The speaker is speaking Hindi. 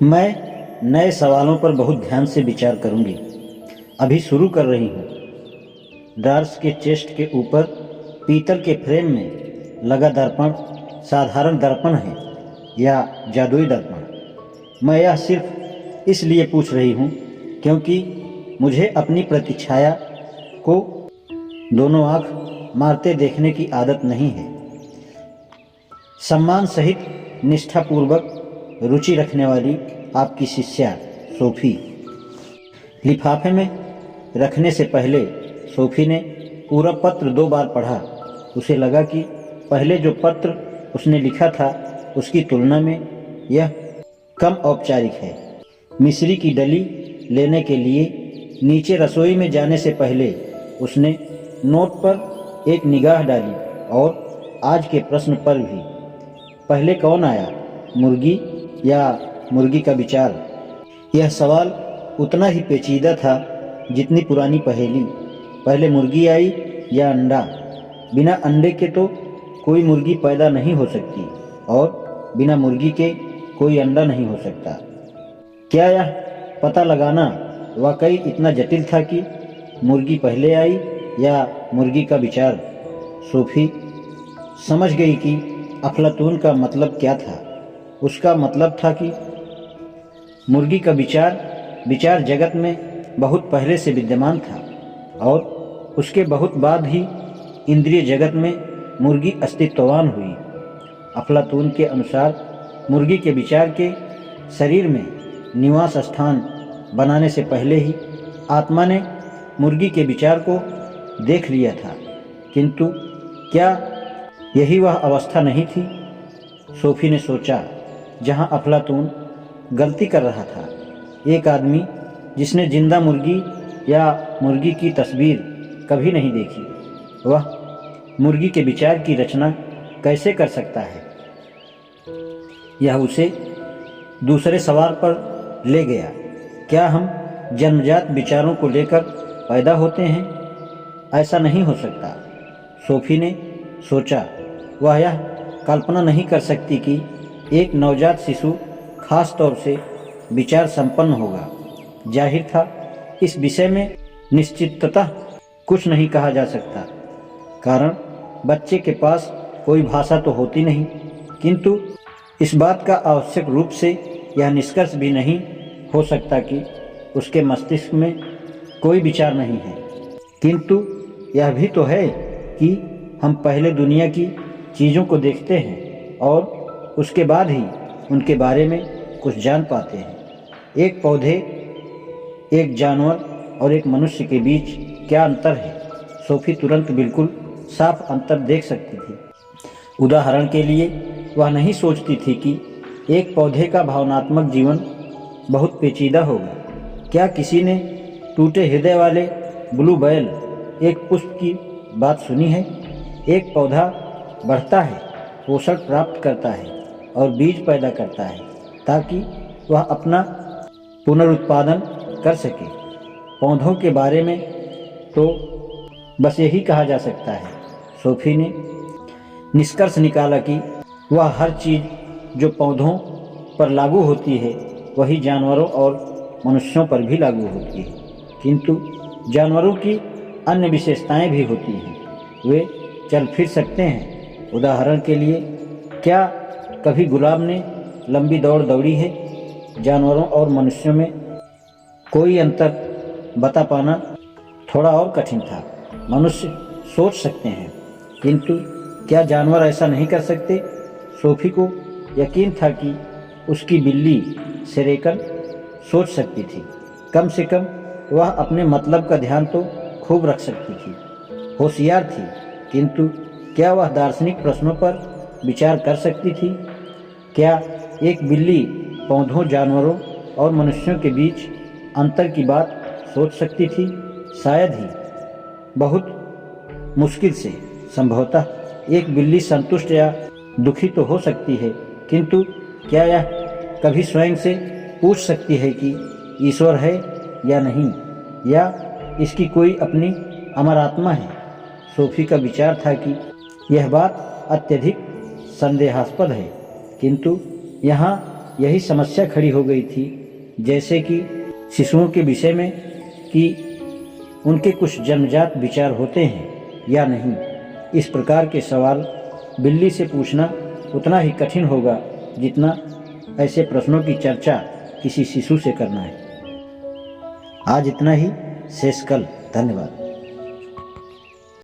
मैं नए सवालों पर बहुत ध्यान से विचार करूंगी। अभी शुरू कर रही हूँ। ड्रार्स के चेस्ट के ऊपर पीतल के फ्रेम में लगा दर्पण साधारण दर्पण है या जादुई दर्पण? मैं यह सिर्फ इसलिए पूछ रही हूँ क्योंकि मुझे अपनी प्रतिछाया को दोनों आँख मारते देखने की आदत नहीं है। सम्मान सहित निष्ठापूर्वक रुचि रखने वाली आपकी शिष्या सोफी। लिफाफे में रखने से पहले सोफी ने पूरा पत्र 2 बार पढ़ा। उसे लगा कि पहले जो पत्र उसने लिखा था उसकी तुलना में यह कम औपचारिक है। मिश्री की डली लेने के लिए नीचे रसोई में जाने से पहले उसने नोट पर एक निगाह डाली और आज के प्रश्न पर भी। पहले कौन आया, मुर्गी या मुर्गी का विचार? यह सवाल उतना ही पेचीदा था जितनी पुरानी पहेली। पहले मुर्गी आई या अंडा? बिना अंडे के तो कोई मुर्गी पैदा नहीं हो सकती और बिना मुर्गी के कोई अंडा नहीं हो सकता। क्या यह पता लगाना वाकई इतना जटिल था कि मुर्गी पहले आई या मुर्गी का विचार? सोफी समझ गई कि अफलातून का मतलब क्या था। उसका मतलब था कि मुर्गी का विचार जगत में बहुत पहले से विद्यमान था और उसके बहुत बाद ही इंद्रिय जगत में मुर्गी अस्तित्ववान हुई। अफलातून के अनुसार मुर्गी के विचार के शरीर में निवास स्थान बनाने से पहले ही आत्मा ने मुर्गी के विचार को देख लिया था। किंतु क्या यही वह अवस्था नहीं थी, सोफी ने सोचा, जहां अफलातून गलती कर रहा था? एक आदमी जिसने जिंदा मुर्गी या मुर्गी की तस्वीर कभी नहीं देखी, वह मुर्गी के विचार की रचना कैसे कर सकता है? यह उसे दूसरे सवाल पर ले गया। क्या हम जन्मजात विचारों को लेकर पैदा होते हैं? ऐसा नहीं हो सकता, सोफी ने सोचा। वह यह कल्पना नहीं कर सकती कि एक नवजात शिशु खास तौर से विचार संपन्न होगा। जाहिर था इस विषय में निश्चिततः कुछ नहीं कहा जा सकता, कारण बच्चे के पास कोई भाषा तो होती नहीं। किंतु इस बात का आवश्यक रूप से यह निष्कर्ष भी नहीं हो सकता कि उसके मस्तिष्क में कोई विचार नहीं है। किंतु यह भी तो है कि हम पहले दुनिया की चीज़ों को देखते हैं और उसके बाद ही उनके बारे में कुछ जान पाते हैं। एक पौधे, एक जानवर और एक मनुष्य के बीच क्या अंतर है? सोफी तुरंत बिल्कुल साफ अंतर देख सकती थी। उदाहरण के लिए वह नहीं सोचती थी कि एक पौधे का भावनात्मक जीवन बहुत पेचीदा होगा। क्या किसी ने टूटे हृदय वाले ब्लू बैल एक पुष्प की बात सुनी है? एक पौधा बढ़ता है, पोषण प्राप्त करता है और बीज पैदा करता है ताकि वह अपना पुनरुत्पादन कर सके। पौधों के बारे में तो बस यही कहा जा सकता है। सोफी ने निष्कर्ष निकाला कि वह हर चीज़ जो पौधों पर लागू होती है वही जानवरों और मनुष्यों पर भी लागू होती है। किंतु जानवरों की अन्य विशेषताएं भी होती हैं। वे चल फिर सकते हैं। उदाहरण के लिए, क्या कभी गुलाब ने लंबी दौड़ दौड़ी है? जानवरों और मनुष्यों में कोई अंतर बता पाना थोड़ा और कठिन था। मनुष्य सोच सकते हैं, किंतु क्या जानवर ऐसा नहीं कर सकते? सोफी को यकीन था कि उसकी बिल्ली सेरेकन सोच सकती थी। कम से कम वह अपने मतलब का ध्यान तो खूब रख सकती थी, होशियार थी। किंतु क्या वह दार्शनिक प्रश्नों पर विचार कर सकती थी? क्या एक बिल्ली पौधों, जानवरों और मनुष्यों के बीच अंतर की बात सोच सकती थी? शायद ही, बहुत मुश्किल से। संभवतः एक बिल्ली संतुष्ट या दुखी तो हो सकती है, किंतु क्या यह कभी स्वयं से पूछ सकती है कि ईश्वर है या नहीं, या इसकी कोई अपनी अमर आत्मा है? सोफी का विचार था कि यह बात अत्यधिक संदेहास्पद है, किंतु यहाँ यही समस्या खड़ी हो गई थी, जैसे कि शिशुओं के विषय में कि उनके कुछ जन्मजात विचार होते हैं या नहीं। इस प्रकार के सवाल बिल्ली से पूछना उतना ही कठिन होगा जितना ऐसे प्रश्नों की चर्चा किसी शिशु से करना है। आज इतना ही, शेष कल। धन्यवाद।